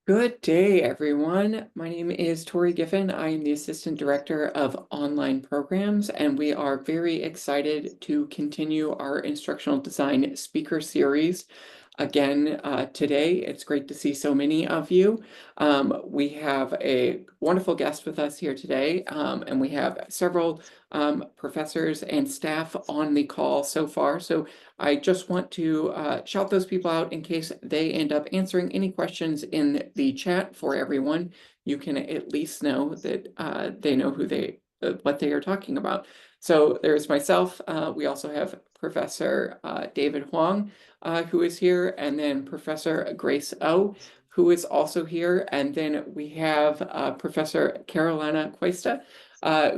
Good day, everyone. My name is Tori Giffen. I am the Assistant Director of Online Programs, and we are very excited to continue our instructional design speaker series again today. It's great to see so many of you. We have a wonderful guest with us here today, and we have several professors and staff on the call so far. So I just want to shout those people out in case they end up answering any questions in the chat for everyone. You can at least know that they know what they are talking about. So there's myself. We also have Professor David Huang, who is here, and then Professor Grace O, who is also here, and then we have Professor Carolina Cuesta,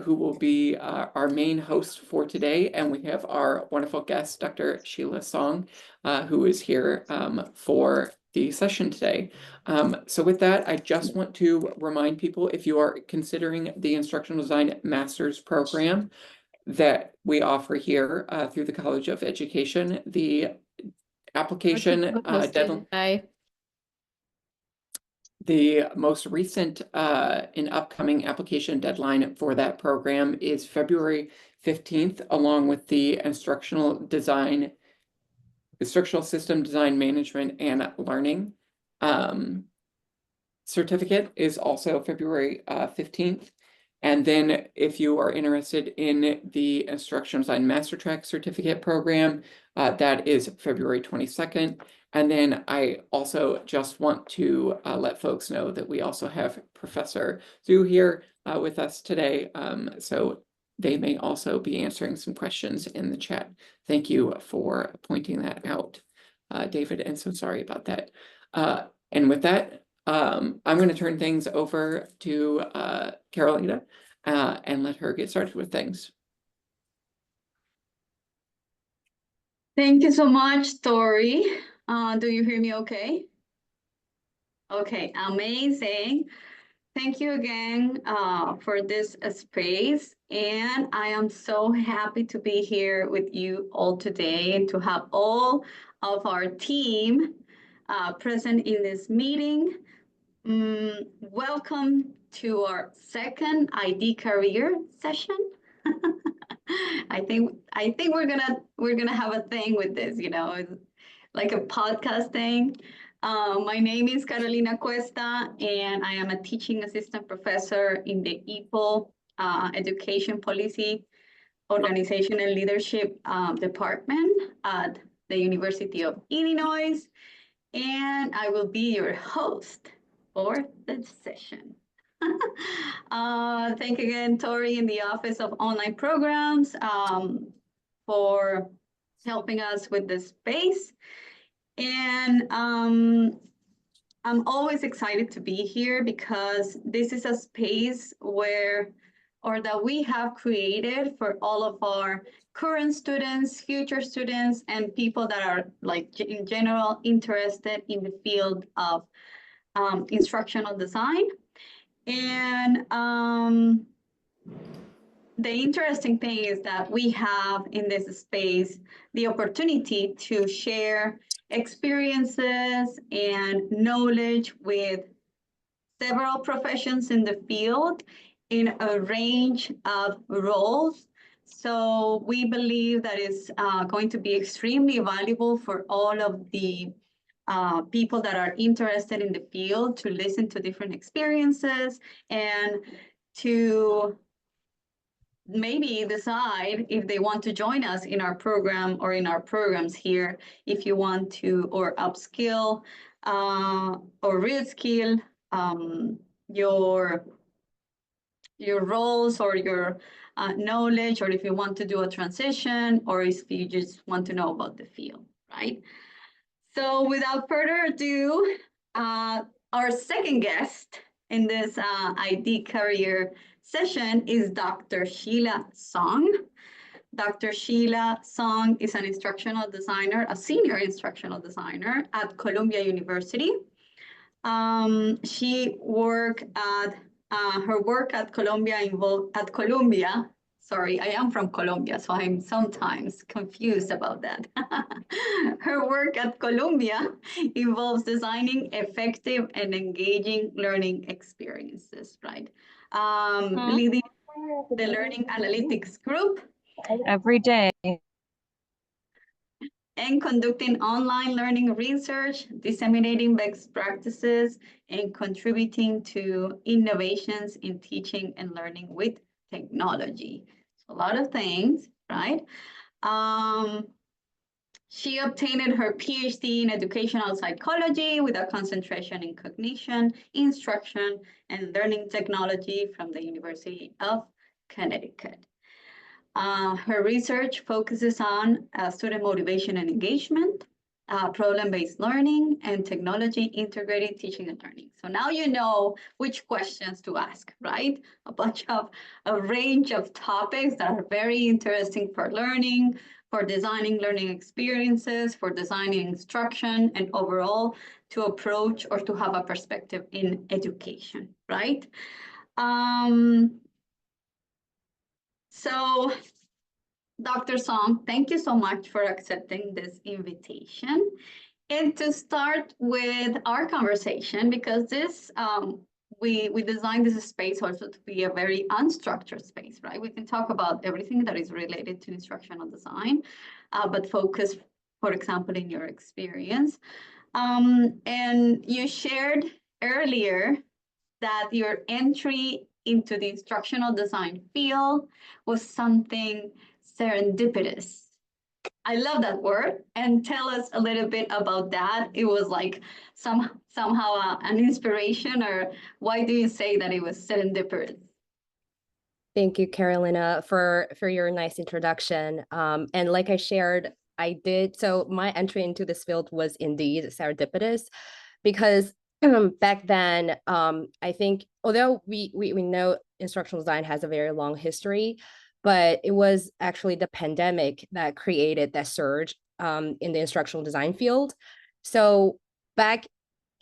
who will be our main host for today. And we have our wonderful guest, Dr. Sheila Song, who is here for the session today. So with that, I just want to remind people, if you are considering the Instructional Design Master's Program that we offer here through the College of Education, the application deadline. The most recent and upcoming application deadline for that program is February 15th, along with the instructional system design management and learning certificate is also February 15th. And then if you are interested in the Instructional Design Master Track Certificate program, that is February 22nd. And then I also just want to let folks know that we also have Professor Zhu here with us today. So they may also be answering some questions in the chat. Thank you for pointing that out, David, and so sorry about that. And with that, I'm going to turn things over to Carolina and let her get started with things. Thank you so much, Tori. Do you hear me okay? Okay, amazing. Thank you again for this space. And I am so happy to be here with you all today and to have all of our team present in this meeting. Welcome to our second ID career session. I think we're gonna have a thing with this, like a podcast thing. My name is Carolina Cuesta, and I am a teaching assistant professor in the EPOL Education Policy, Organization and Leadership Department at the University of Illinois, and I will be your host for this session. Thank you again, Tori, in the Office of Online Programs for helping us with this space. And I'm always excited to be here because this is a space that we have created for all of our current students, future students, and people that are in general interested in the field of instructional design. And the interesting thing is that we have in this space the opportunity to share experiences and knowledge with several professions in the field in a range of roles. So we believe that it's going to be extremely valuable for all of the people that are interested in the field to listen to different experiences and to maybe decide if they want to join us in our program or in our programs here, if you want to, or upskill or reskill your roles or your knowledge, or if you want to do a transition, or if you just want to know about the field, right? So without further ado, our second guest in this ID career session is Dr. Sheila Song. Dr. Sheila Song is an instructional designer, a senior instructional designer at Columbia University. She worked at her work at Columbia Sorry, I am from Colombia, so I'm sometimes confused about that. Her work at Columbia involves designing effective and engaging learning experiences, right? Leading the learning analytics group every day. and conducting online learning research, disseminating best practices, and contributing to innovations in teaching and learning with technology. So a lot of things, right? She obtained her PhD in educational psychology with a concentration in cognition, instruction, and learning technology from the University of Connecticut. Her research focuses on student motivation and engagement, problem-based learning, and technology integrated teaching and learning. So now you know which questions to ask, right? A range of topics that are very interesting for learning, for designing learning experiences, for designing instruction, and overall to approach or to have a perspective in education, right? So, Dr. Song, thank you so much for accepting this invitation. And to start with our conversation, because this we designed this space also to be a very unstructured space, right? We can talk about everything that is related to instructional design, but focus, for example, in your experience. And you shared earlier that your entry into the instructional design field was something serendipitous. I love that word. And tell us a little bit about that. It was like somehow an inspiration, or why do you say that it was serendipitous? Thank you, Carolina, for your nice introduction. And like I shared, I did. So my entry into this field was indeed serendipitous because back then, I think, although we know instructional design has a very long history, but it was actually the pandemic that created that surge in the instructional design field. So back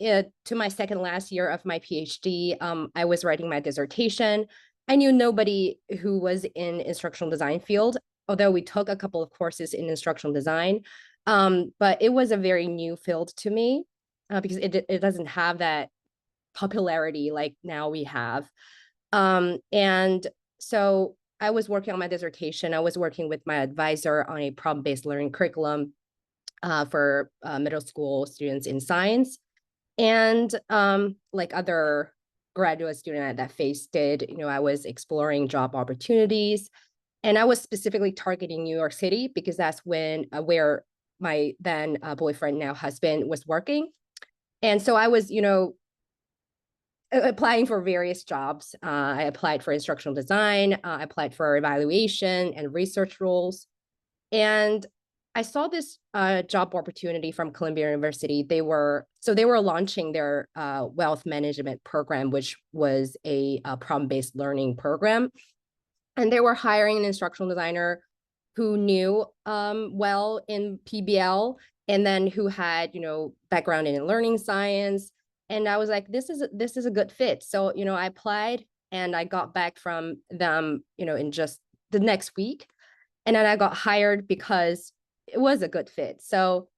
to my second last year of my PhD, I was writing my dissertation. I knew nobody who was in instructional design field, although we took a couple of courses in instructional design, but it was a very new field to me because it doesn't have that popularity like now we have. And so I was working on my dissertation. I was working with my advisor on a problem-based learning curriculum for middle school students in science. And like other graduate student at that phase did, I was exploring job opportunities. And I was specifically targeting New York City because that's where my then boyfriend, now husband, was working. And so I was, applying for various jobs. I applied for instructional design, I applied for evaluation and research roles. And I saw this job opportunity from Columbia University. They were launching their wealth management program, which was a problem-based learning program. And they were hiring an instructional designer who knew well in PBL, and then who had, background in learning science. And I was like, this is a good fit. So, I applied and I got back from them, in just the next week. And then I got hired because it was a good fit. So,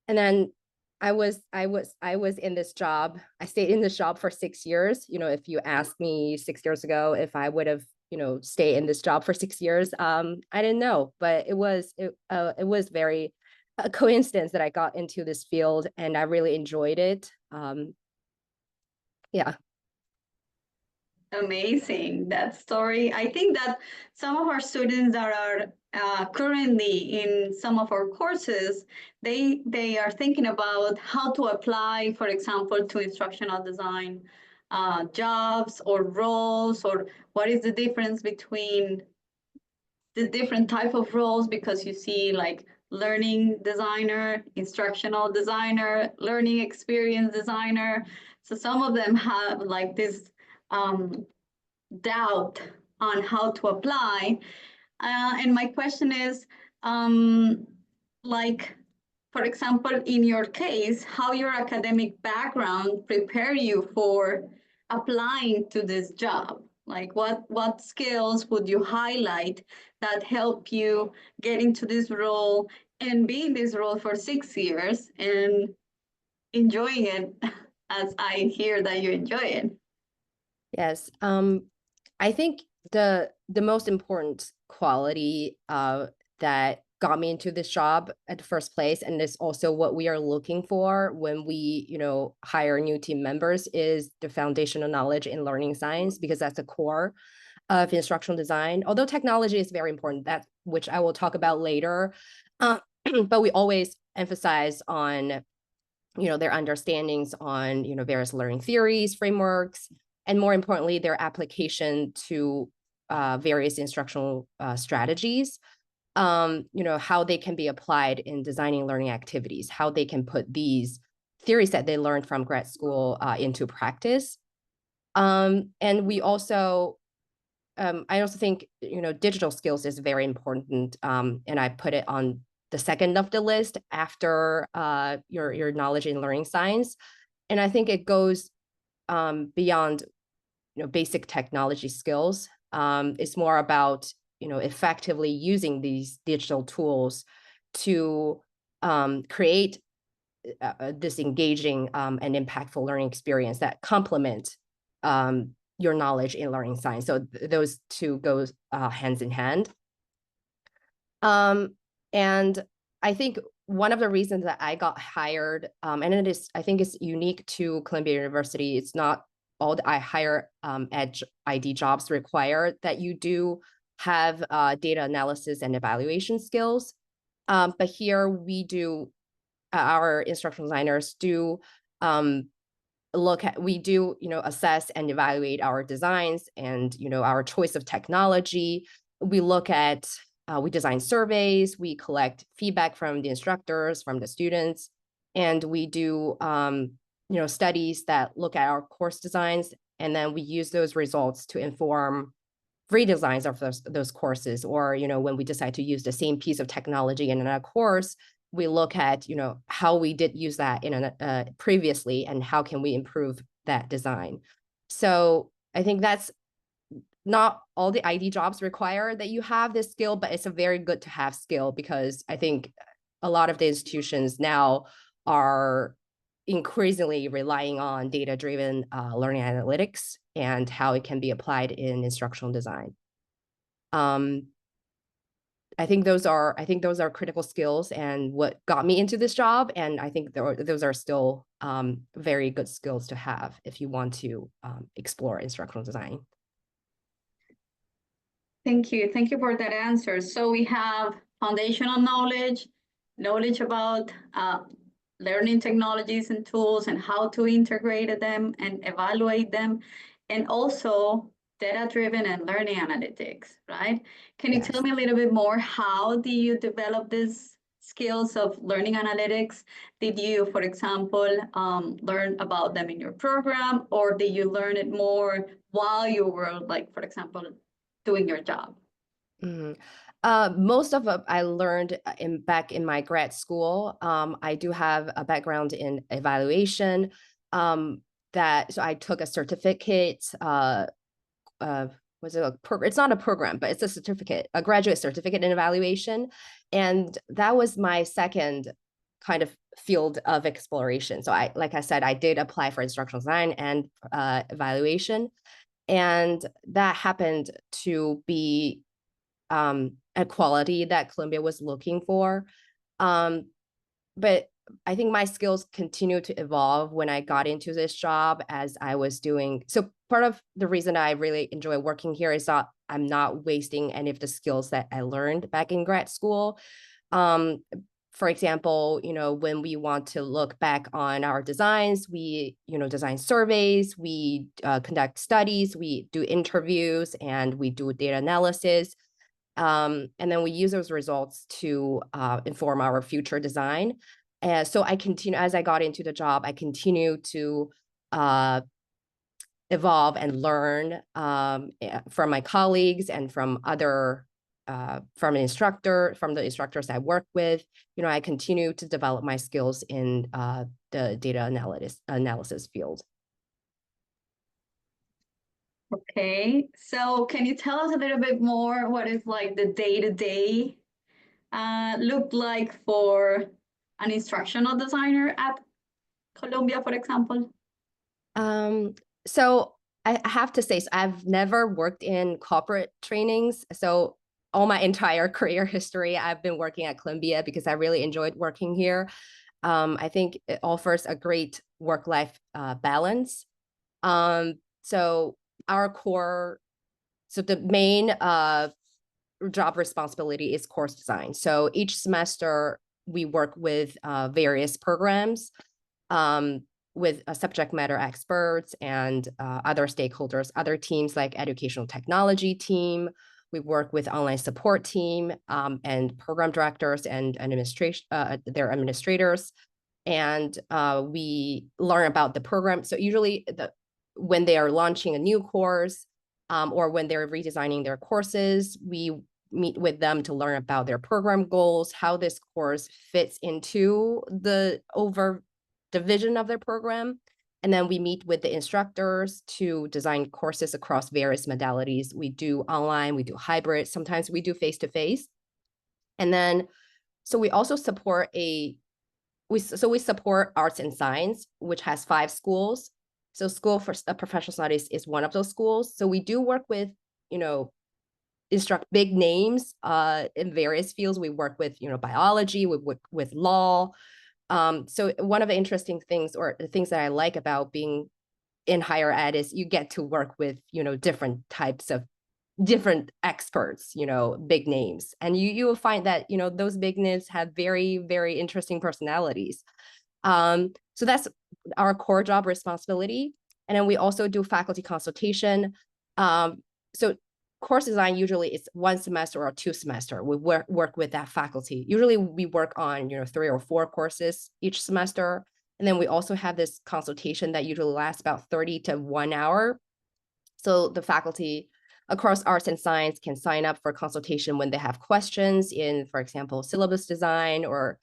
and then I was in this job. I stayed in this job for 6 years. If you asked me 6 years ago if I would have, stay in this job for 6 years, I didn't know, but it was very a coincidence that I got into this field and I really enjoyed it. Yeah. Amazing, that story. I think that some of our students that are currently in some of our courses, they are thinking about how to apply, for example, to instructional design jobs or roles, or what is the difference between the different type of roles, because you see like learning designer, instructional designer, learning experience designer. So some of them have like this doubt on how to apply. And my question is, like, for example, in your case, how your academic background prepare you for applying to this job? Like what skills would you highlight that help you get into this role and be in this role for 6 years and enjoying it as I hear that you enjoy it? Yes. I think the most important quality that got me into this job at the first place, and is also what we are looking for when we, hire new team members, is the foundational knowledge in learning science, because that's the core of instructional design. Although technology is very important, that which I will talk about later, but we always emphasize on their understandings on various learning theories, frameworks, and more importantly, their application to various instructional strategies. How they can be applied in designing learning activities, how they can put these theories that they learned from grad school into practice. And we also, I also think, digital skills is very important. And I put it on the second of the list after your knowledge in learning science. And I think it goes beyond basic technology skills. It's more about effectively using these digital tools to create this engaging and impactful learning experience that complement your knowledge in learning science. So those two goes hands in hand. And I think one of the reasons that I got hired, and I think it's unique to Columbia University, it's not all the higher ed ID jobs require that you do have data analysis and evaluation skills. But here we do, our instructional designers do we do assess and evaluate our designs and our choice of technology. We look at we design surveys, we collect feedback from the instructors, from the students, and we do studies that look at our course designs, and then we use those results to inform redesigns of those courses. Or when we decide to use the same piece of technology in a course, we look at how we did use that in previously, and how can we improve that design. So I think that's not all the ID jobs require that you have this skill, but it's a very good to have skill, because I think a lot of the institutions now are increasingly relying on data-driven learning analytics and how it can be applied in instructional design. I think those are critical skills and what got me into this job. And I think those are still very good skills to have if you want to explore instructional design. Thank you. Thank you for that answer. So we have foundational knowledge, knowledge about learning technologies and tools and how to integrate them and evaluate them, and also data-driven and learning analytics, right? Can you Yes. tell me a little bit more, how do you develop these skills of learning analytics? Did you, for example, learn about them in your program, or did you learn it more while you were, like, for example, doing your job? Mm-hmm. Most of it I learned back in my grad school. I do have a background in evaluation. So I took a certificate. Was it a program? It's not a program, but it's a certificate, a graduate certificate in evaluation, and that was my second kind of field of exploration. So like I said, I did apply for instructional design and evaluation, and that happened to be a quality that Columbia was looking for. But I think my skills continued to evolve when I got into this job as I was doing. So part of the reason I really enjoy working here is that I'm not wasting any of the skills that I learned back in grad school. For example, when we want to look back on our designs, we, design surveys, we conduct studies, we do interviews, and we do data analysis. And then we use those results to inform our future design. So as I got into the job, I continue to evolve and learn from my colleagues and from the instructors I work with. I continue to develop my skills in the data analysis field. Okay, so can you tell us a little bit more what is like the day-to-day look like for an instructional designer at Columbia, for example? So I have to say, so I've never worked in corporate trainings. So all my entire career history, I've been working at Columbia because I really enjoyed working here. I think it offers a great work-life balance. So our core, so the main job responsibility is course design. So each semester we work with various programs with subject matter experts and other stakeholders, other teams like educational technology team. We work with online support team and program directors and administration, their administrators. And we learn about the program. So usually when they are launching a new course or when they're redesigning their courses, we meet with them to learn about their program goals, how this course fits into the division of their program. And then we meet with the instructors to design courses across various modalities. We do online, we do hybrid, sometimes we do face-to-face. And then, so we also support we support arts and science, which has 5 schools. So School for Professional Studies is one of those schools. So we do work with, instruct big names in various fields. We work with, biology, we work with law. So one of the interesting things or the things that I like about being in higher ed is you get to work with, different types of different experts, big names. And you will find that, those big names have very, very interesting personalities. So that's our core job responsibility. And then we also do faculty consultation. So course design usually is 1 semester or 2 semester. We work with that faculty. Usually we work on, 3 or 4 courses each semester. And then we also have this consultation that usually lasts about 30 to 1 hour. So the faculty across arts and science can sign up for consultation when they have questions in, for example, syllabus design or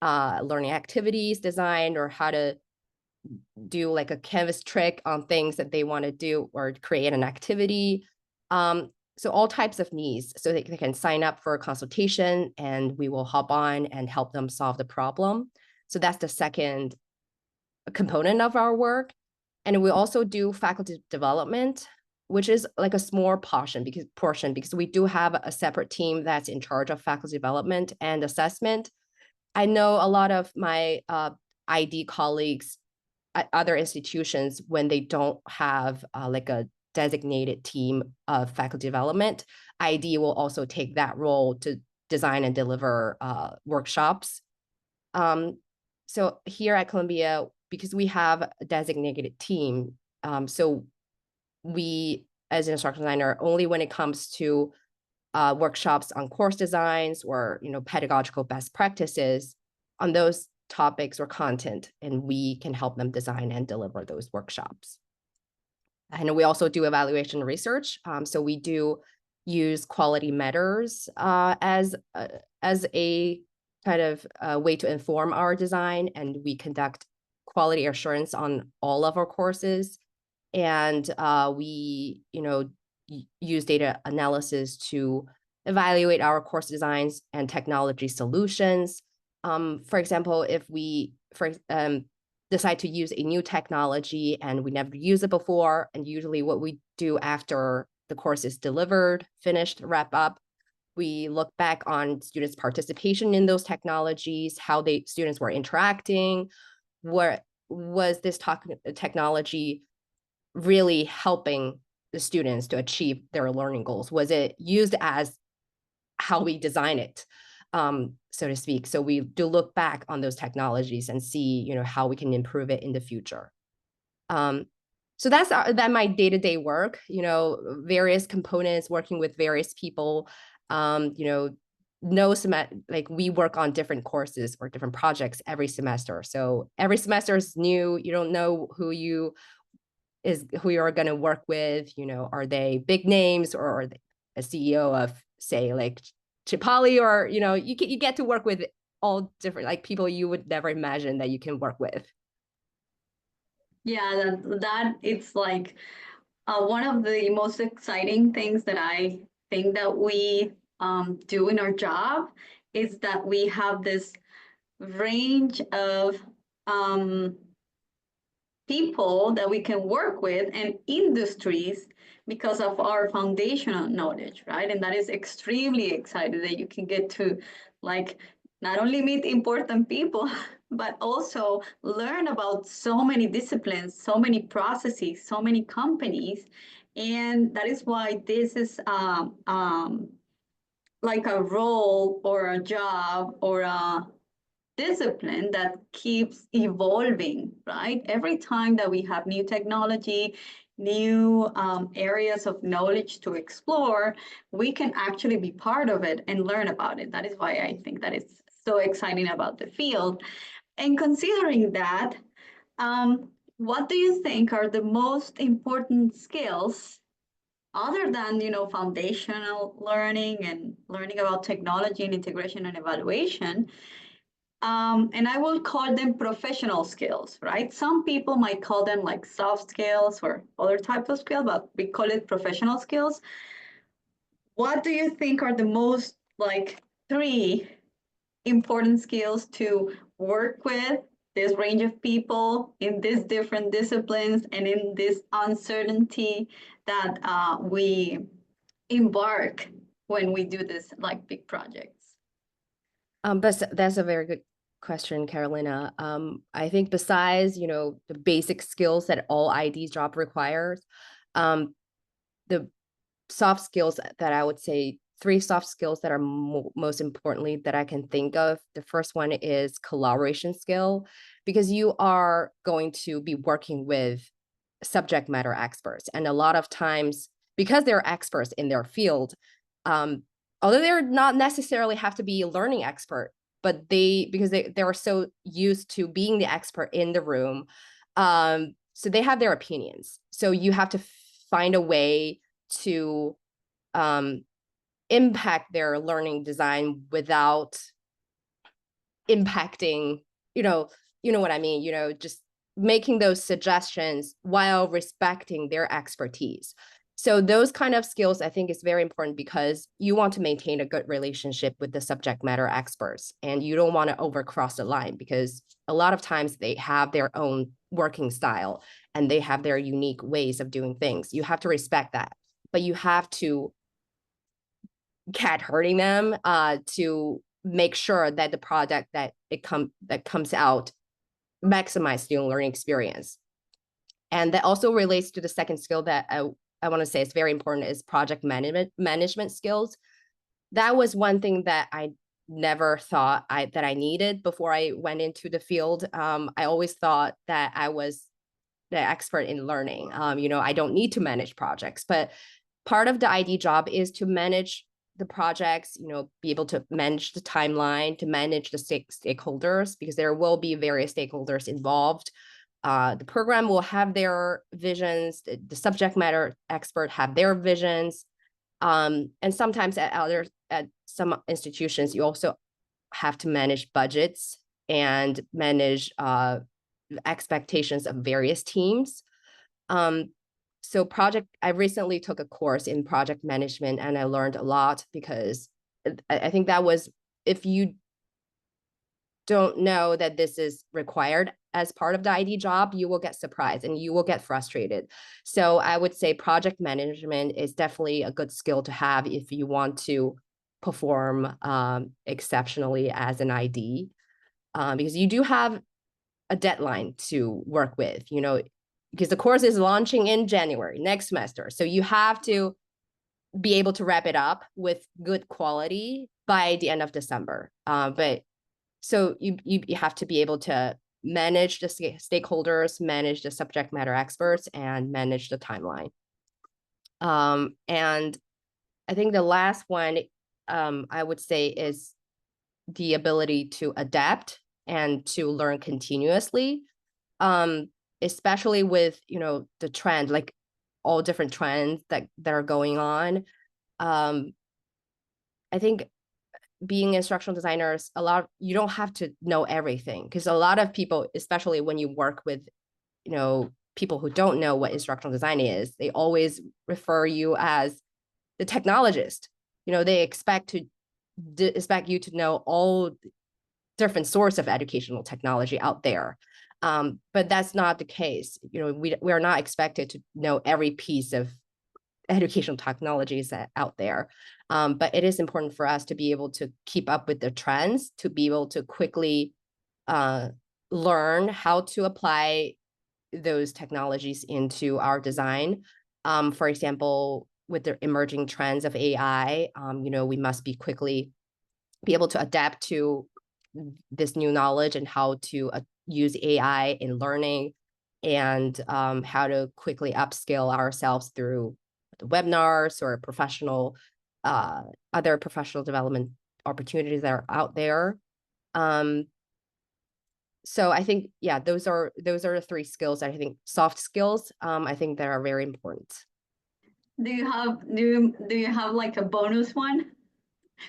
learning activities design, or how to do like a Canvas trick on things that they want to do or create an activity. So all types of needs. So they can sign up for a consultation and we will hop on and help them solve the problem. So that's the second component of our work. And we also do faculty development, which is like a small portion because we do have a separate team that's in charge of faculty development and assessment. I know a lot of my ID colleagues at other institutions, when they don't have like a designated team of faculty development, ID will also take that role to design and deliver workshops. So here at Columbia, because we have a designated team, so we, as an instructional designer, only when it comes to workshops on course designs or pedagogical best practices on those topics or content, and we can help them design and deliver those workshops. And we also do evaluation research. So we do use quality measures as a kind of way to inform our design, and we conduct quality assurance on all of our courses. And we, use data analysis to evaluate our course designs and technology solutions. For example, if we decide to use a new technology and we never used it before, and usually what we do after the course is delivered, finished, wrap up, we look back on students' participation in those technologies, how students were interacting, what was this technology really helping the students to achieve their learning goals? Was it used as how we design it, so to speak? So we do look back on those technologies and see, how we can improve it in the future. So that's my day-to-day work, various components, working with various people, like we work on different courses or different projects every semester. So every semester is new. You don't know who you are going to work with, are they big names or are they a CEO of, say, like Chipotle, or, you get to work with all different, like, people you would never imagine that you can work with. Yeah, that it's like one of the most exciting things that I think that we do in our job is that we have this range of people that we can work with and industries because of our foundational knowledge, right? And that is extremely exciting that you can get to like not only meet important people, but also learn about so many disciplines, so many processes, so many companies. And that is why this is like a role or a job or a discipline that keeps evolving, right? Every time that we have new technology, new areas of knowledge to explore, we can actually be part of it and learn about it. That is why I think that it's so exciting about the field. And considering that, what do you think are the most important skills other than foundational learning and learning about technology and integration and evaluation, and I will call them professional skills, right? Some people might call them like soft skills or other type of skill, but we call it professional skills. What do you think are the most like three important skills to work with this range of people in these different disciplines and in this uncertainty that we embark when we do this like big projects? But that's a very good question, Carolina. I think besides, the basic skills that all ID job requires, the soft skills that I would say, three soft skills that are most importantly that I can think of. The first one is collaboration skill, because you are going to be working with subject matter experts. And a lot of times, because they're experts in their field, although they're not necessarily have to be a learning expert, but because they are so used to being the expert in the room, so they have their opinions. So you have to find a way to impact their learning design without impacting, you know what I mean, just making those suggestions while respecting their expertise. So those kind of skills, I think, is very important because you want to maintain a good relationship with the subject matter experts, and you don't want to overcross the line because a lot of times they have their own working style and they have their unique ways of doing things. You have to respect that, but you have to cat hurting them to make sure that the product that comes out maximize student learning experience. And that also relates to the second skill that I want to say is very important, is project management skills. That was one thing that I never thought that I needed before I went into the field. I always thought that I was the expert in learning. I don't need to manage projects, but part of the ID job is to manage the projects, be able to manage the timeline, to manage the stakeholders, because there will be various stakeholders involved. The program will have their visions, the subject matter expert have their visions. And sometimes at some institutions, you also have to manage budgets and manage expectations of various teams. So I recently took a course in project management, and I learned a lot because I think that was, if you don't know that this is required as part of the ID job, you will get surprised and you will get frustrated. So I would say project management is definitely a good skill to have if you want to perform exceptionally as an ID, because you do have a deadline to work with, because the course is launching in January next semester. So you have to be able to wrap it up with good quality by the end of December. But so you have to be able to manage the stakeholders, manage the subject matter experts, and manage the timeline. And I think the last one I would say is the ability to adapt and to learn continuously, especially with, the trend, like all different trends that are going on. I think being instructional designers, you don't have to know everything, because a lot of people, especially when you work with, people who don't know what instructional design is, they always refer you as the technologist. They expect you to know all different sorts of educational technology out there. But that's not the case. We are not expected to know every piece of educational technologies out there. But it is important for us to be able to keep up with the trends, to be able to quickly learn how to apply those technologies into our design. For example, with the emerging trends of AI, we must be able to adapt to this new knowledge and how to use AI in learning, and how to quickly upskill ourselves through the webinars or other professional development opportunities that are out there. So I think, yeah, those are the three skills that I think, soft skills, I think that are very important. Do you have like a bonus one?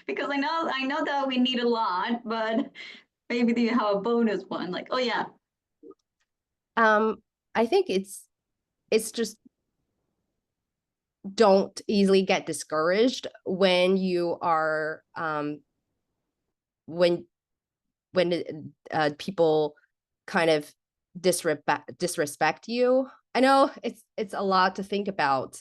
Because I know that we need a lot, but maybe do you have a bonus one? Like, oh yeah. I think it's just, don't easily get discouraged when you are when people kind of disrespect you. I know it's a lot to think about,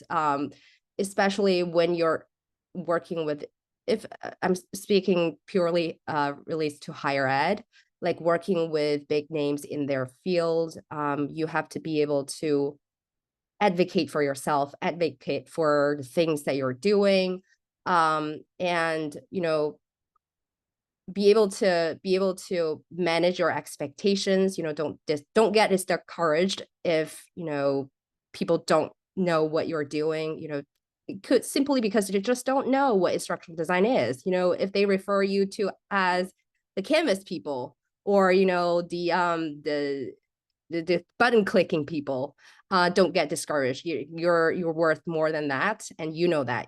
especially when you're working with, if I'm speaking purely relates to higher ed, like working with big names in their field. You have to be able to advocate for yourself, advocate for the things that you're doing, and be able to manage your expectations. Don't get discouraged if people don't know what you're doing. It could simply because you just don't know what instructional design is. If they refer you to as the Canvas people, or the button clicking people, don't get discouraged. You're worth more than that, and that.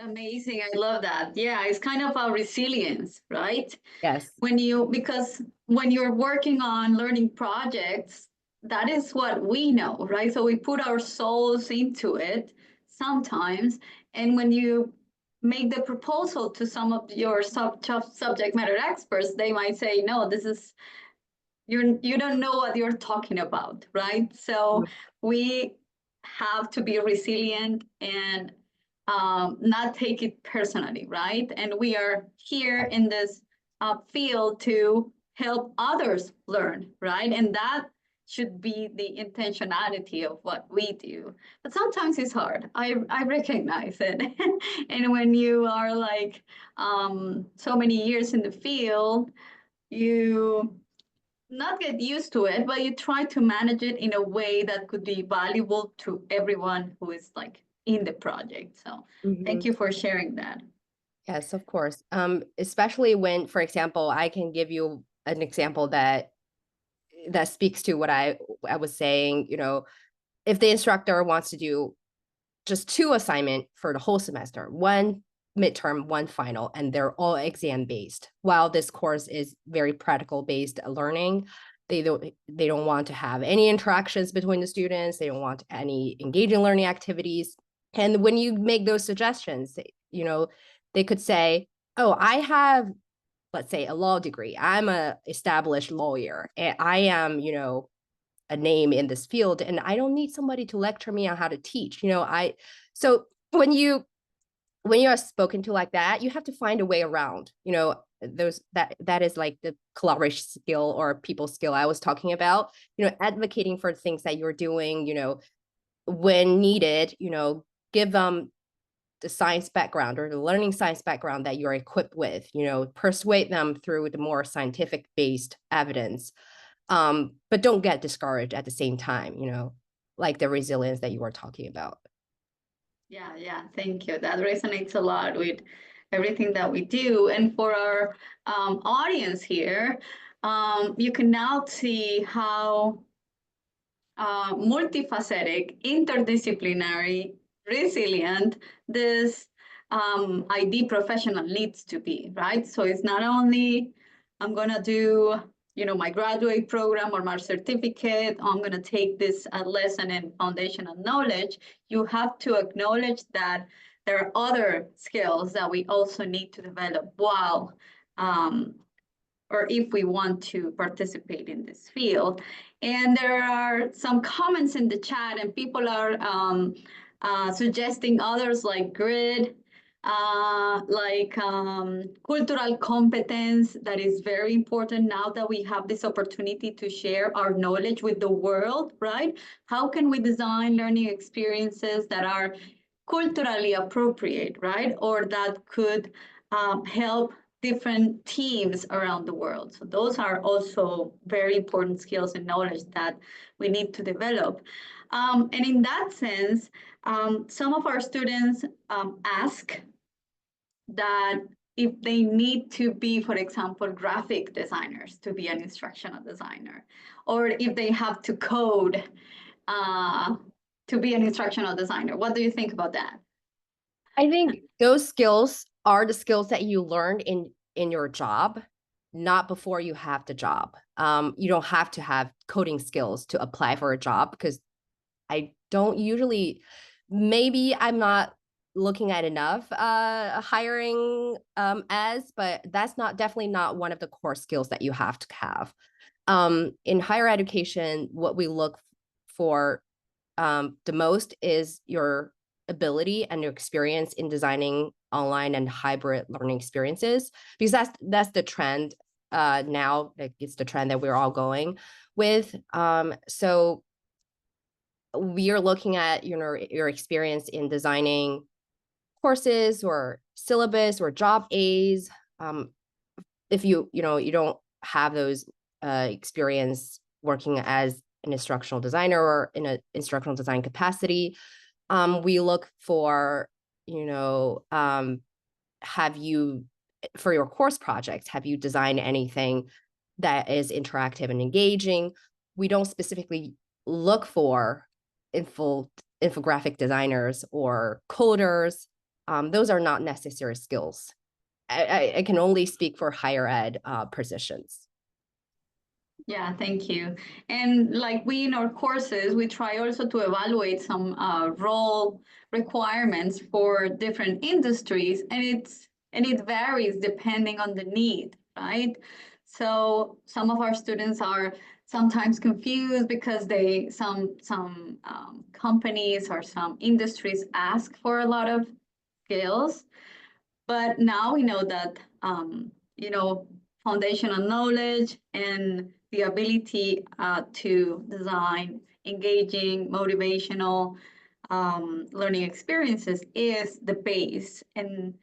Amazing. I love that. Yeah, it's kind of a resilience, right? Yes. Because when you're working on learning projects, that is what we know, right? So we put our souls into it sometimes. And when you make the proposal to some of your subject matter experts, they might say, no, you don't know what you're talking about, right? So we have to be resilient and not take it personally, right? And we are here in this field to help others learn, right? And that should be the intentionality of what we do. But sometimes it's hard. I recognize it. And when you are like so many years in the field, you not get used to it, but you try to manage it in a way that could be valuable to everyone who is like in the project. So thank you for sharing that. Yes, of course. Especially when, for example, I can give you an example that speaks to what I was saying. If the instructor wants to do just 2 assignment for the whole semester, 1 midterm, 1 final, and they're all exam based, while this course is very practical based learning, they don't want to have any interactions between the students. They don't want any engaging learning activities. And when you make those suggestions, they could say, oh, I have, let's say, a law degree. I'm a established lawyer, and I am, a name in this field, and I don't need somebody to lecture me on how to teach. So when you are spoken to like that, you have to find a way around, that is like the collaboration skill or people skill I was talking about, advocating for things that you're doing, when needed, give them the science background or the learning science background that you're equipped with, persuade them through the more scientific based evidence. But don't get discouraged at the same time, like the resilience that you were talking about. Yeah, thank you. That resonates a lot with everything that we do. And for our audience here, you can now see how multifaceted, interdisciplinary, resilient this ID professional needs to be, right? So it's not only I'm gonna do, my graduate program or my certificate, I'm going to take this lesson in foundational knowledge, you have to acknowledge that there are other skills that we also need to develop while or if we want to participate in this field. And there are some comments in the chat, and people are suggesting others like grid, cultural competence that is very important now that we have this opportunity to share our knowledge with the world, right? How can we design learning experiences that are culturally appropriate, right? Or that could help different teams around the world. So those are also very important skills and knowledge that we need to develop. And in that sense, some of our students ask that if they need to be, for example, graphic designers to be an instructional designer, or if they have to code to be an instructional designer. What do you think about that? I think those skills are the skills that you learned in your job, not before you have the job. You don't have to have coding skills to apply for a job, because I don't usually, maybe I'm not looking at enough hiring ads, but that's definitely not one of the core skills that you have to have. In higher education, what we look for the most is your ability and your experience in designing online and hybrid learning experiences, because that's the trend now. Like, it's the trend that we're all going with. So we are looking at your experience in designing courses or syllabus or job aids. If you don't have those experience working as an instructional designer or in an instructional design capacity, we look for, have you, for your course projects, have you designed anything that is interactive and engaging? We don't specifically look for infographic designers or coders. Those are not necessary skills. I can only speak for higher ed positions. Yeah, thank you. And like we in our courses, we try also to evaluate some role requirements for different industries, and it varies depending on the need, right? So some of our students are sometimes confused because some companies or some industries ask for a lot of skills, but now we know that foundational knowledge and the ability to design engaging, motivational learning experiences is the base. And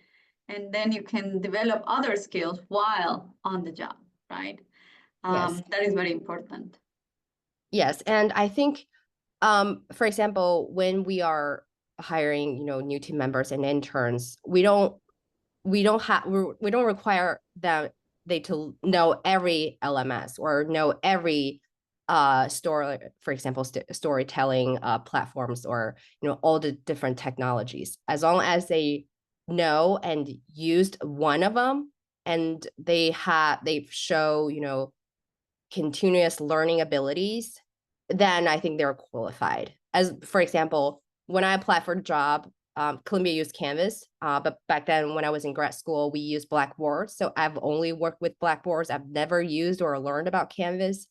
then you can develop other skills while on the job, right? Yes. That is very important. Yes. And I think, for example, when we are hiring, new team members and interns, we don't require they to know every LMS or know every story, for example, storytelling platforms, or all the different technologies. As long as they know and used one of them, and they show continuous learning abilities, then I think they're qualified. As for example, when I applied for a job, Columbia used Canvas, but back then when I was in grad school, we used Blackboard. So I've only worked with Blackboards. I've never used or learned about Canvas.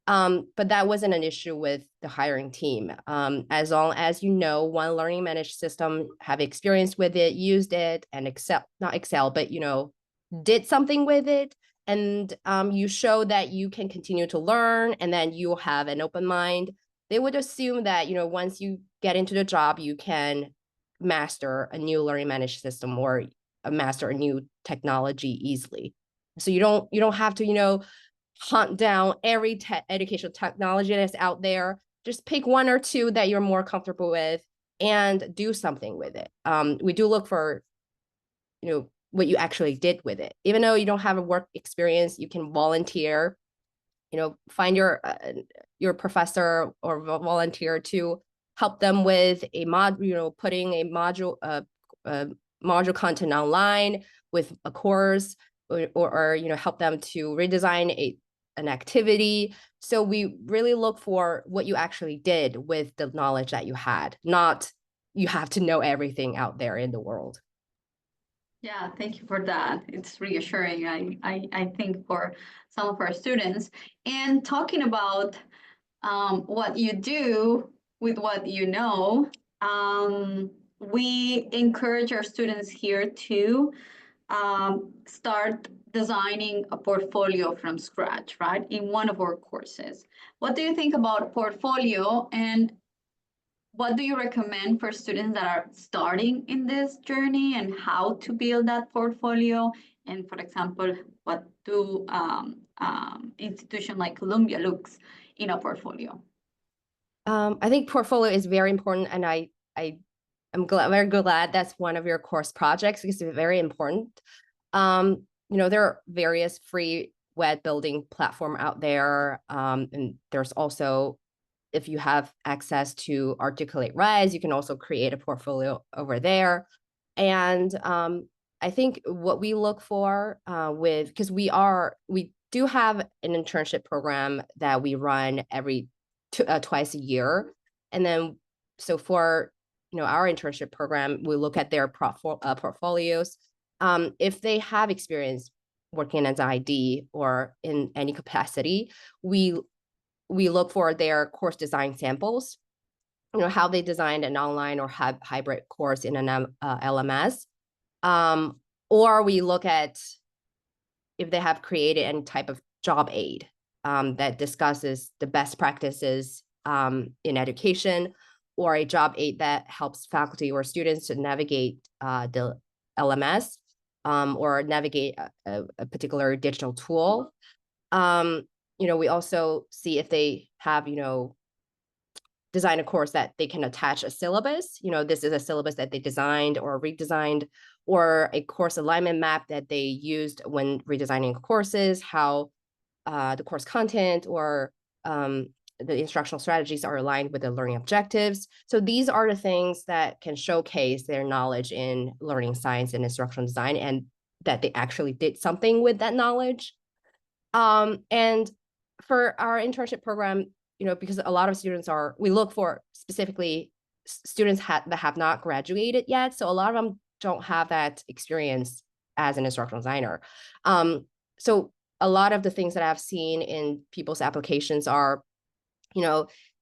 But that wasn't an issue with the hiring team. As long as one learning managed system, have experience with it, used it, and not Excel, but did something with it, and you show that you can continue to learn, and then you have an open mind, they would assume that once you get into the job, you can master a new learning managed system or master a new technology easily. So you don't have to hunt down every educational technology that's out there. Just pick one or two that you're more comfortable with and do something with it. We do look for what you actually did with it. Even though you don't have a work experience, you can volunteer, find your professor or volunteer to help them with a putting a module content online with a course, or help them to redesign an activity. So we really look for what you actually did with the knowledge that you had, not you have to know everything out there in the world. Yeah, thank you for that. It's reassuring, I think, for some of our students. And talking about what you do with what you know, we encourage our students here to start designing a portfolio from scratch, right? In one of our courses. What do you think about portfolio, and what do you recommend for students that are starting in this journey, and how to build that portfolio? And for example, what do institution like Columbia looks in a portfolio? I think portfolio is very important, and I'm very glad that's one of your course projects because it's very important. There are various free web building platform out there, and there's also, if you have access to Articulate Rise, you can also create a portfolio over there. And I think what we look for because we do have an internship program that we run twice a year. And then, so for our internship program, we look at their portfolios. If they have experience working as an ID or in any capacity, we look for their course design samples, how they designed an online or hybrid course in an LMS. Or we look at if they have created any type of job aid that discusses the best practices in education, or a job aid that helps faculty or students to navigate the LMS or navigate a particular digital tool. We also see if they have, design a course that they can attach a syllabus. This is a syllabus that they designed or redesigned, or a course alignment map that they used when redesigning courses, how the course content or the instructional strategies are aligned with the learning objectives. So these are the things that can showcase their knowledge in learning science and instructional design, and that they actually did something with that knowledge. And for our internship program, because a lot of students we look for specifically students that have not graduated yet. So a lot of them don't have that experience as an instructional designer. So a lot of the things that I've seen in people's applications are,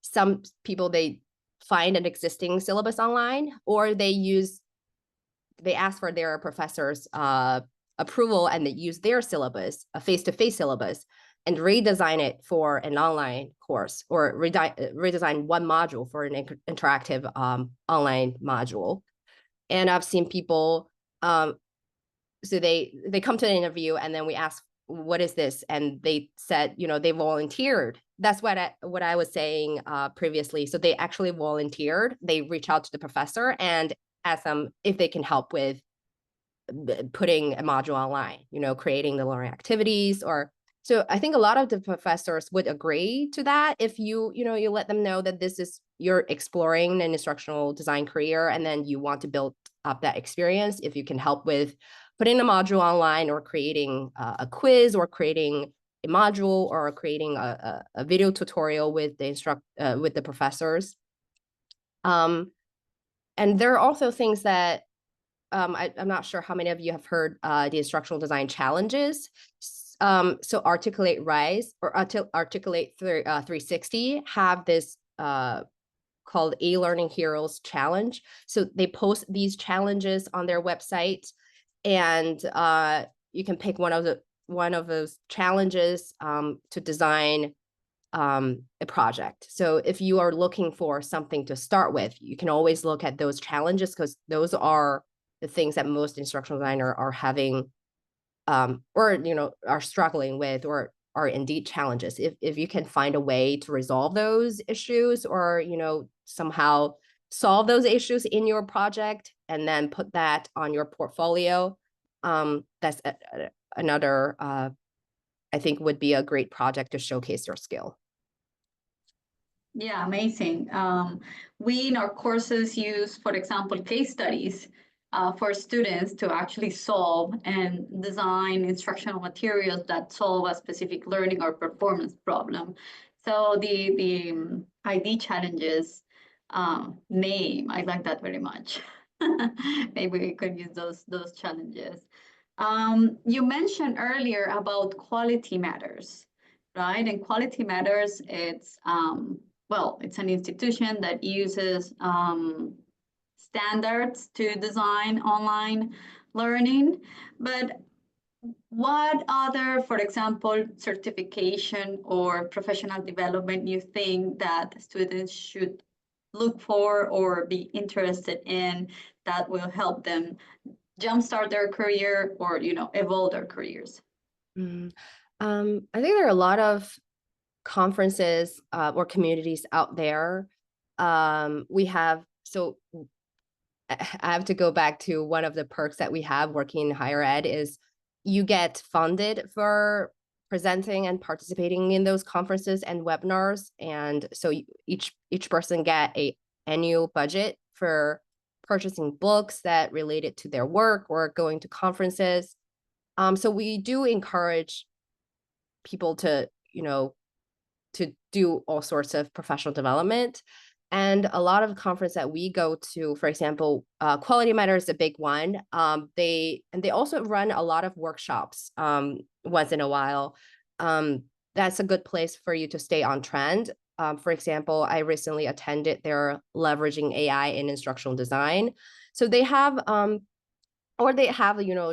some people, they find an existing syllabus online, or they ask for their professor's approval, and they use their syllabus, a face-to-face syllabus, and redesign it for an online course, or redesign one module for an interactive online module. And I've seen people, so they come to the interview, and then we ask, what is this? And they said, they volunteered. That's what I was saying previously. So they actually volunteered. They reach out to the professor and ask them if they can help with putting a module online, creating the learning activities. Or so I think a lot of the professors would agree to that if you let them know that you're exploring an instructional design career, and then you want to build up that experience. If you can help with putting a module online, or creating a quiz, or creating a module, or creating a video tutorial with the professors. And there are also things that I'm not sure how many of you have heard the instructional design challenges. So Articulate Rise or Articulate 360 have this called E-Learning Heroes Challenge. So they post these challenges on their website, and you can pick one of those challenges to design a project. So if you are looking for something to start with, you can always look at those challenges, because those are the things that most instructional designers are having or are struggling with, or are indeed challenges. If you can find a way to resolve those issues, or somehow solve those issues in your project, and then put that on your portfolio, that's another I think would be a great project to showcase your skill. Yeah, amazing. We in our courses use, for example, case studies for students to actually solve and design instructional materials that solve a specific learning or performance problem. So the ID challenges name, I like that very much. Maybe we could use those challenges. You mentioned earlier about quality matters, right? And quality matters, it's well, it's an institution that uses standards to design online learning, but what other, for example, certification or professional development you think that students should look for or be interested in that will help them jumpstart their career or, you know, evolve their careers? Mm. I think there are a lot of conferences or communities out there. We have, so I have to go back to one of the perks that we have working in higher ed is you get funded for presenting and participating in those conferences and webinars. And so each person get a annual budget for purchasing books that related to their work or going to conferences. So we do encourage people to, to do all sorts of professional development. And a lot of conference that we go to, for example, Quality Matter is a big one. They also run a lot of workshops once in a while. That's a good place for you to stay on trend. For example, I recently attended their leveraging AI in instructional design. So they have,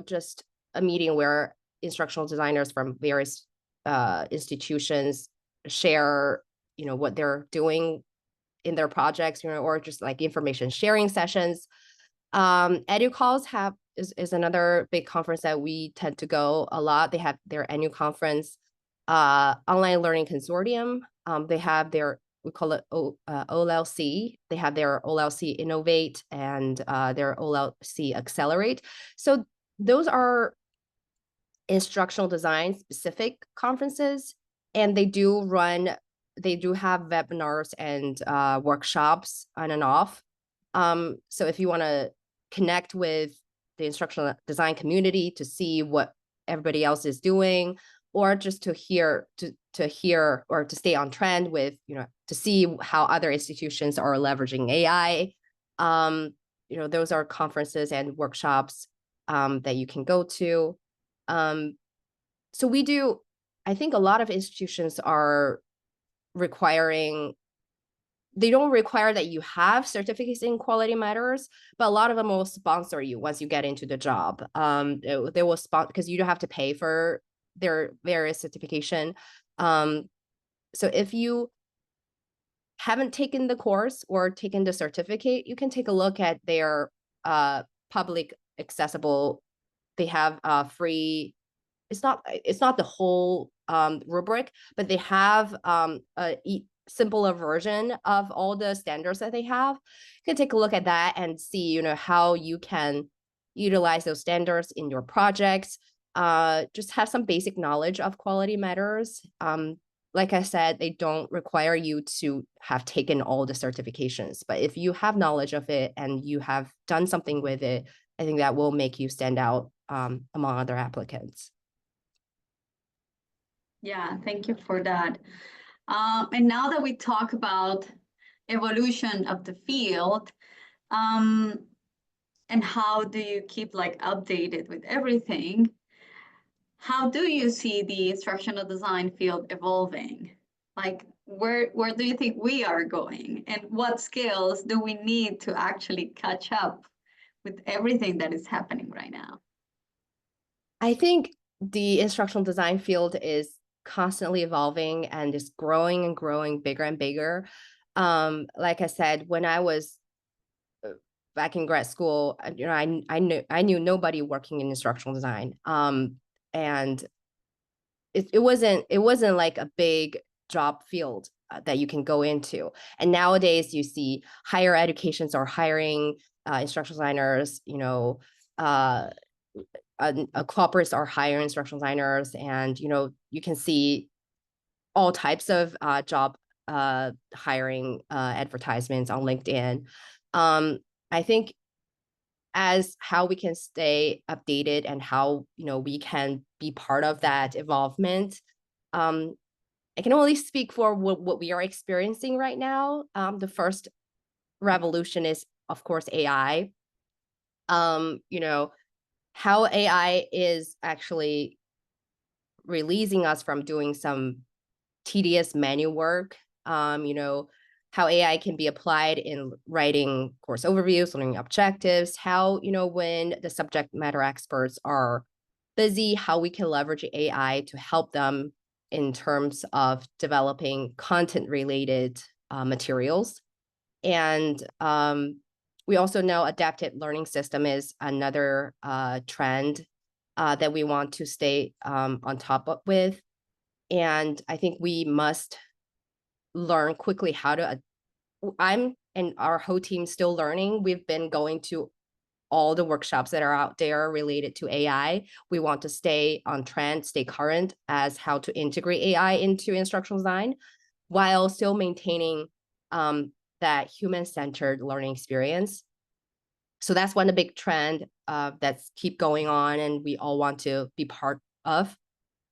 just a meeting where instructional designers from various institutions share, what they're doing in their projects, or just like information sharing sessions. EduCalls is another big conference that we tend to go a lot. They have their annual conference, Online Learning Consortium. They have we call it OLC. They have their OLC Innovate and their OLC Accelerate. So those are instructional design specific conferences, and they do have webinars and workshops on and off. So if you want to connect with the instructional design community to see what everybody else is doing, or just to hear or to stay on trend with, to see how other institutions are leveraging AI, those are conferences and workshops that you can go to. So I think a lot of institutions are they don't require that you have certificates in Quality Matters, but a lot of them will sponsor you once you get into the job. They will sponsor because you don't have to pay for their various certification. So if you haven't taken the course or taken the certificate, you can take a look at their public accessible. They have free. It's not the whole rubric, but they have a simpler version of all the standards that they have. You can take a look at that and see, how you can utilize those standards in your projects. Just have some basic knowledge of Quality Matters. Like I said, they don't require you to have taken all the certifications, but if you have knowledge of it and you have done something with it, I think that will make you stand out among other applicants. Yeah, thank you for that. And now that we talk about evolution of the field, and how do you keep like updated with everything, how do you see the instructional design field evolving? Like, where do you think we are going? And what skills do we need to actually catch up with everything that is happening right now? I think the instructional design field is constantly evolving and just growing and growing bigger and bigger. Like I said, when I was back in grad school, I knew nobody working in instructional design. And it wasn't like a big job field that you can go into. And nowadays you see higher educations are hiring instructional designers, corporates are hiring instructional designers, and you can see all types of job hiring advertisements on LinkedIn. I think as how we can stay updated and how, we can be part of that evolvement. I can only speak for what we are experiencing right now. The first revolution is, of course, AI. How AI is actually releasing us from doing some tedious manual work. How AI can be applied in writing course overviews, learning objectives, how, when the subject matter experts are busy, how we can leverage AI to help them in terms of developing content related materials. And we also know adaptive learning system is another trend that we want to stay on top of with. And I think we must learn quickly how to, I'm and our whole team still learning. We've been going to all the workshops that are out there related to AI. We want to stay on trend, stay current as how to integrate AI into instructional design while still maintaining that human-centered learning experience. So that's one big trend that's keep going on and we all want to be part of.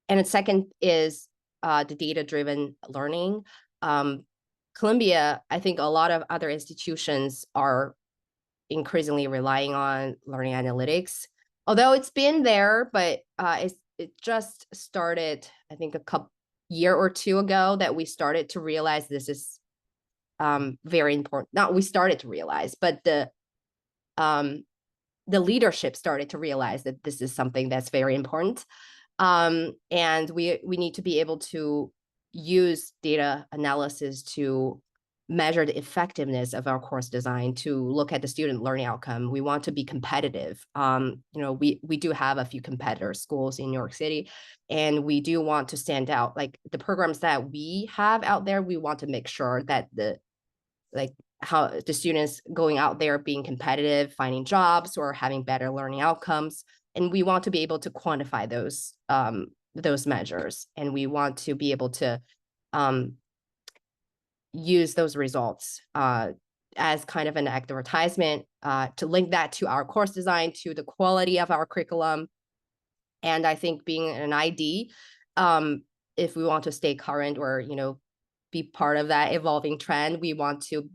And the second is the data-driven learning. Columbia, I think a lot of other institutions are increasingly relying on learning analytics, although it's been there, but it just started, I think, a year or two ago that we started to realize this is very important. Not we started to realize, but the leadership started to realize that this is something that's very important. And we need to be able to use data analysis to measure the effectiveness of our course design, to look at the student learning outcome. We want to be competitive. We do have a few competitor schools in New York City, and we do want to stand out. Like the programs that we have out there, we want to make sure that how the students going out there being competitive, finding jobs or having better learning outcomes. And we want to be able to quantify those measures. And we want to be able to use those results as kind of an advertisement to link that to our course design, to the quality of our curriculum. And I think being an ID, if we want to stay current or, be part of that evolving trend, we want to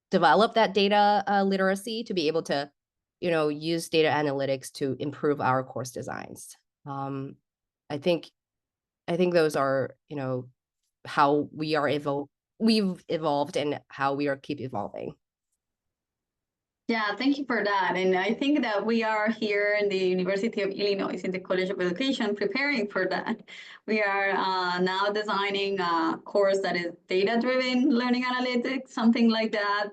develop that data literacy to be able to, use data analytics to improve our course designs. I think those are, how we've evolved and how we are keep evolving. Yeah, thank you for that. And I think that we are here in the University of Illinois in the College of Education preparing for that. We are now designing a course that is data-driven learning analytics, something like that.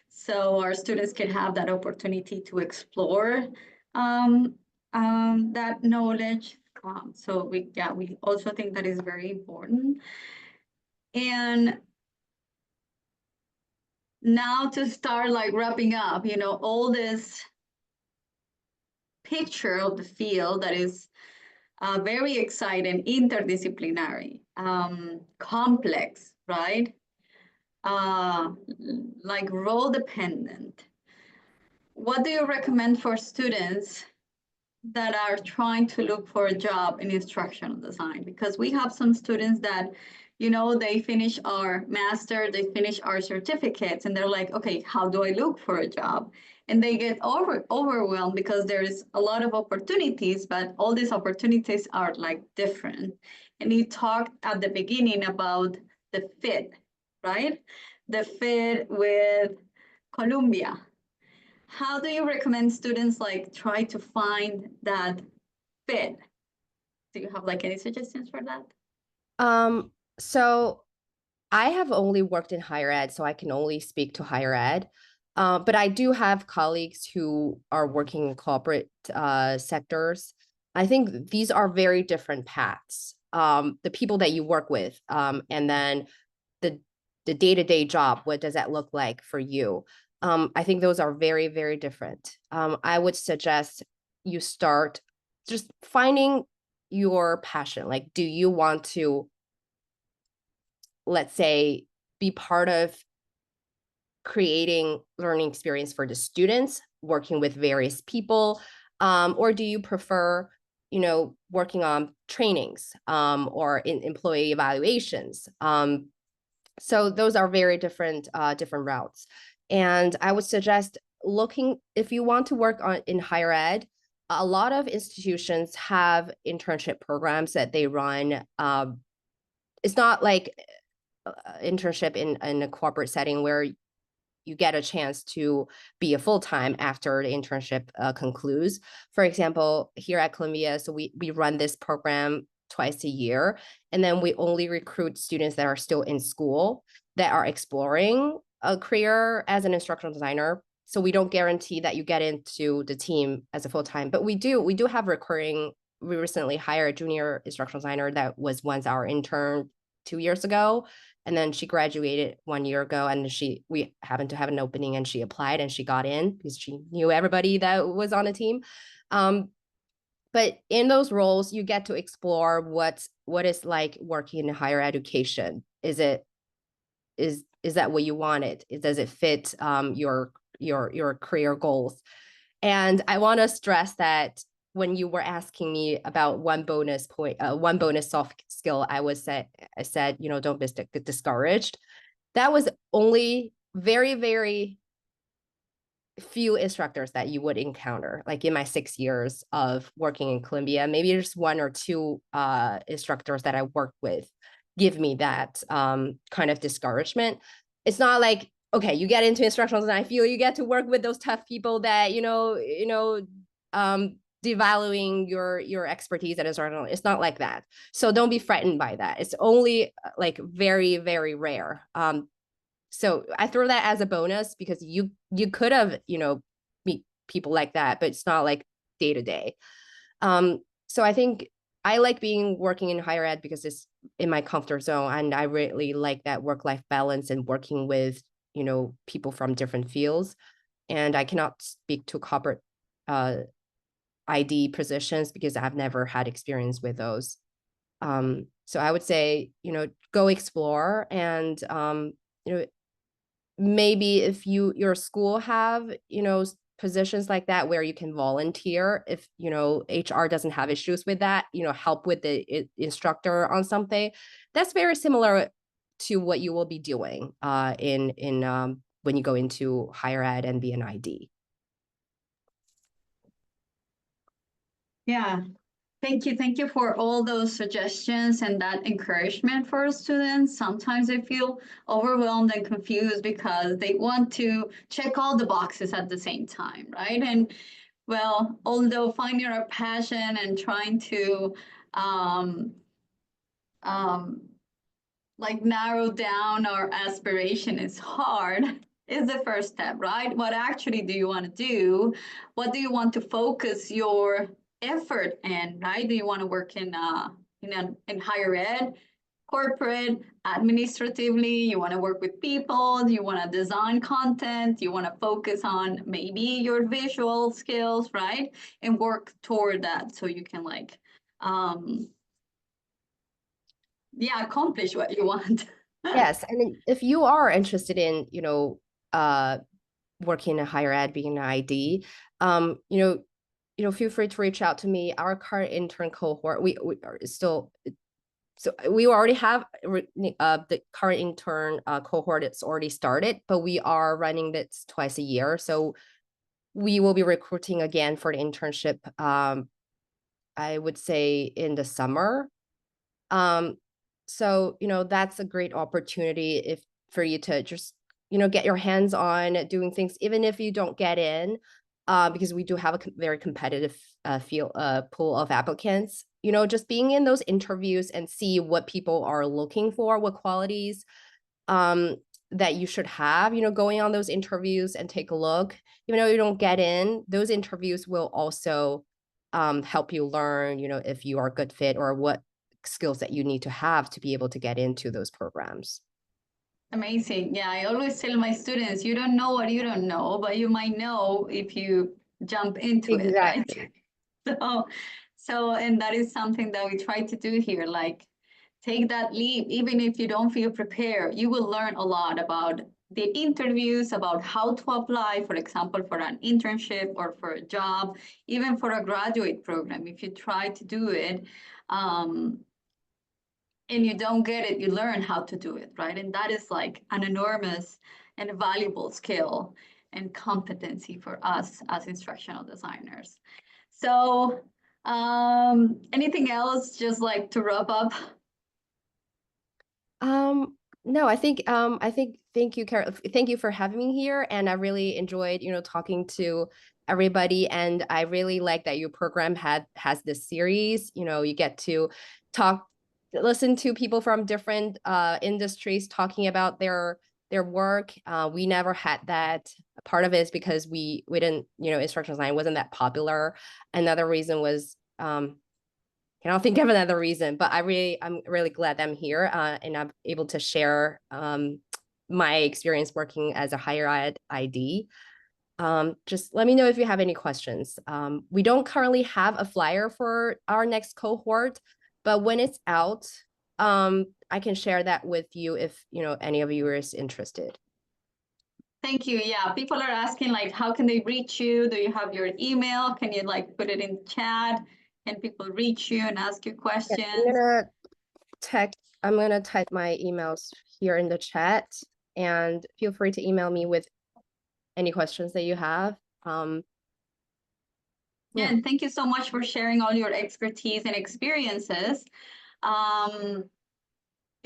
So our students can have that opportunity to explore that knowledge. So we also think that is very important. And now to start wrapping up, all this picture of the field that is very exciting, interdisciplinary, complex, right? Role dependent. What do you recommend for students that are trying to look for a job in instructional design? Because we have some students that, they finish our master, they finish our certificates, and they're like, okay, how do I look for a job? And they get overwhelmed because there's a lot of opportunities, but all these opportunities are different. And you talked at the beginning about the fit, right? The fit with Columbia. How do you recommend students try to find that fit? Do you have any suggestions for that? So I have only worked in higher ed, so I can only speak to higher ed. But I do have colleagues who are working in corporate sectors. I think these are very different paths. The people that you work with, and then the day-to-day job, what does that look like for you? I think those are very, very different. I would suggest you start just finding your passion. Do you want to, let's say, be part of creating learning experience for the students, working with various people, or do you prefer, working on trainings, or in employee evaluations? So those are very different routes. And I would suggest if you want to work in higher ed, a lot of institutions have internship programs that they run. It's not like internship in a corporate setting where you get a chance to be a full-time after the internship concludes. For example, here at Columbia, so we run this program twice a year, and then we only recruit students that are still in school that are exploring a career as an instructional designer. So we don't guarantee that you get into the team as a full-time, but we do have recurring. We recently hired a junior instructional designer that was once our intern 2 years ago, and then she graduated 1 year ago, and we happened to have an opening, and she applied and she got in because she knew everybody that was on the team. But in those roles, you get to explore what it's like working in higher education. Is that what you wanted? Does it fit your career goals? And I want to stress that when you were asking me about one bonus soft skill, I said, don't be discouraged. That was only very, very few instructors that you would encounter, like in my 6 years of working in Columbia. Maybe just one or two instructors that I worked with give me that kind of discouragement. It's not like, okay, you get into instructional design, I feel you get to work with those tough people that devaluing your expertise at instructional. It's not like that. So don't be frightened by that. It's only like very, very rare. So I throw that as a bonus because you could have, meet people like that, but it's not like day to day. So I think I like working in higher ed because it's in my comfort zone, and I really like that work-life balance and working with, people from different fields. And I cannot speak to corporate ID positions because I've never had experience with those. So I would say, go explore, and maybe if your school have, positions like that where you can volunteer, if, HR doesn't have issues with that, help with the instructor on something, that's very similar to what you will be doing in when you go into higher ed and be an ID. Yeah. Thank you for all those suggestions and that encouragement for our students. Sometimes they feel overwhelmed and confused because they want to check all the boxes at the same time, right? And well, although finding our passion and trying to like narrow down our aspiration is hard, is the first step, right? What actually do you want to do? What do you want to focus your effort in, right? Do you want to work in higher ed, corporate, administratively? You want to work with people? Do you want to design content? You want to focus on maybe your visual skills, right? And work toward that so you can accomplish what you want. Yes, and if you are interested in, working in higher ed, being an ID, feel free to reach out to me. Our current intern cohort, we are still, so we already have the current intern cohort. It's already started, but we are running this twice a year. So we will be recruiting again for the internship. I would say in the summer. So, that's a great opportunity for you to just, get your hands on doing things, even if you don't get in, because we do have a very competitive pool of applicants. Just being in those interviews and see what people are looking for, what qualities that you should have, going on those interviews and take a look. Even though you don't get in, those interviews will also help you learn, if you are a good fit or what skills that you need to have to be able to get into those programs. Amazing. Yeah, I always tell my students, you don't know what you don't know, but you might know if you jump into it, right? So, and that is something that we try to do here, like take that leap, even if you don't feel prepared. You will learn a lot about the interviews, about how to apply, for example, for an internship or for a job, even for a graduate program. If you try to do it, and you don't get it, you learn how to do it, right? And that is like an enormous and valuable skill and competency for us as instructional designers. So, anything else, just like to wrap up? No, I think thank you, Carol. Thank you for having me here. And I really enjoyed, talking to everybody. And I really like that your program has this series. You get to listen to people from different industries talking about their work. We never had that. Part of it is because we didn't, instructional design wasn't that popular. Another reason was I don't think of another reason, but I'm really glad I'm here and I'm able to share my experience working as a higher ed ID. Just let me know if you have any questions. We don't currently have a flyer for our next cohort, but when it's out, I can share that with you if any of you is interested. Thank you. Yeah, people are asking like, how can they reach you? Do you have your email? Can you like put it in chat? Can people reach you and ask you questions? I'm gonna type my emails here in the chat, and feel free to email me with any questions that you have. Yeah, and thank you so much for sharing all your expertise and experiences.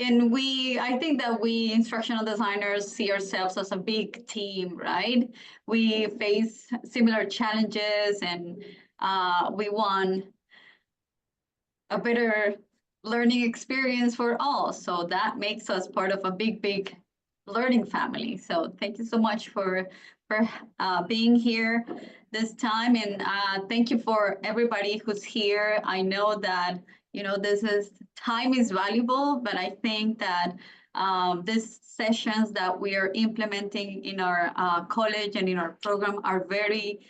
And I think that we instructional designers see ourselves as a big team, right? We face similar challenges and we want a better learning experience for all. So that makes us part of a big learning family. So thank you so much for being here this time. And thank you for everybody who's here. I know that, time is valuable, but I think that these sessions that we are implementing in our college and in our program are very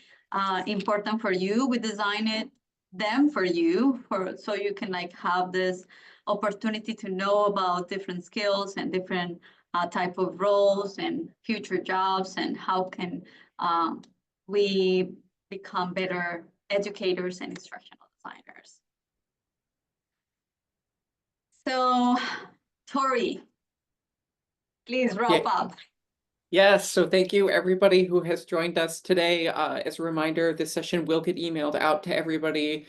important for you. We design them for you so you can like have this opportunity to know about different skills and different type of roles and future jobs and how can we become better educators and instructional designers. So, Tori, please wrap up. Yes, so thank you everybody who has joined us today. As a reminder, this session will get emailed out to everybody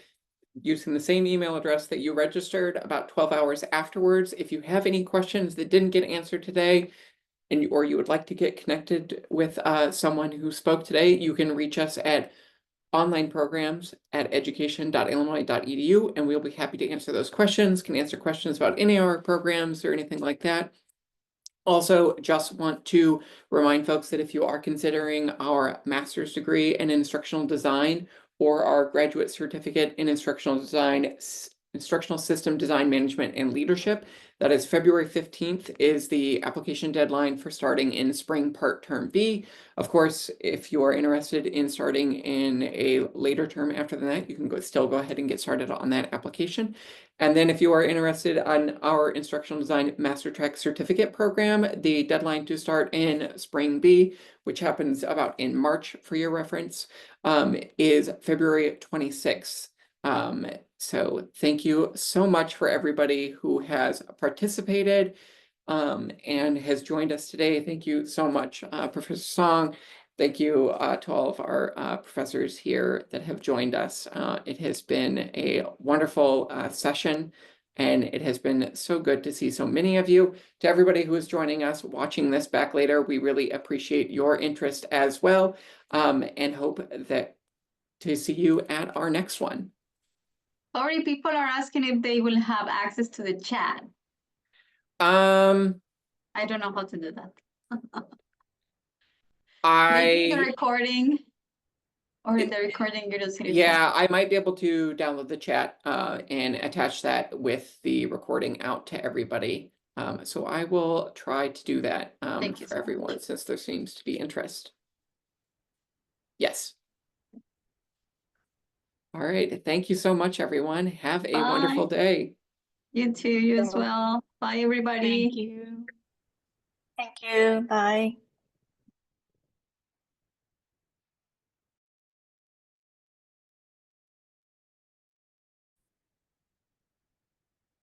using the same email address that you registered about 12 hours afterwards. If you have any questions that didn't get answered today, or you would like to get connected with someone who spoke today, you can reach us at onlineprograms@education.illinois.edu, and we'll be happy to answer those questions, can answer questions about any of our programs or anything like that. Also, just want to remind folks that if you are considering our master's degree in instructional design or our graduate certificate in instructional design, instructional system design management and leadership, that is February 15th is the application deadline for starting in spring part term B. Of course, if you are interested in starting in a later term after that, you can still go ahead and get started on that application. And then if you are interested on our instructional design master track certificate program, the deadline to start in spring B, which happens about in March for your reference, is February 26th. So thank you so much for everybody who has participated and has joined us today. Thank you so much, Professor Song. Thank you to all of our professors here that have joined us. It has been a wonderful session, and it has been so good to see so many of you. To everybody who is joining us, watching this back later, we really appreciate your interest as well, and hope to see you at our next one. Sorry, people are asking if they will have access to the chat. I don't know how to do that. Maybe the recording, or in the recording you just yeah, I might be able to download the chat and attach that with the recording out to everybody. So I will try to do that for everyone, since there seems to be interest. Yes. All right. Thank you so much, everyone. Have a wonderful day. You too, you as well. Bye, everybody. Thank you. Thank you. Bye.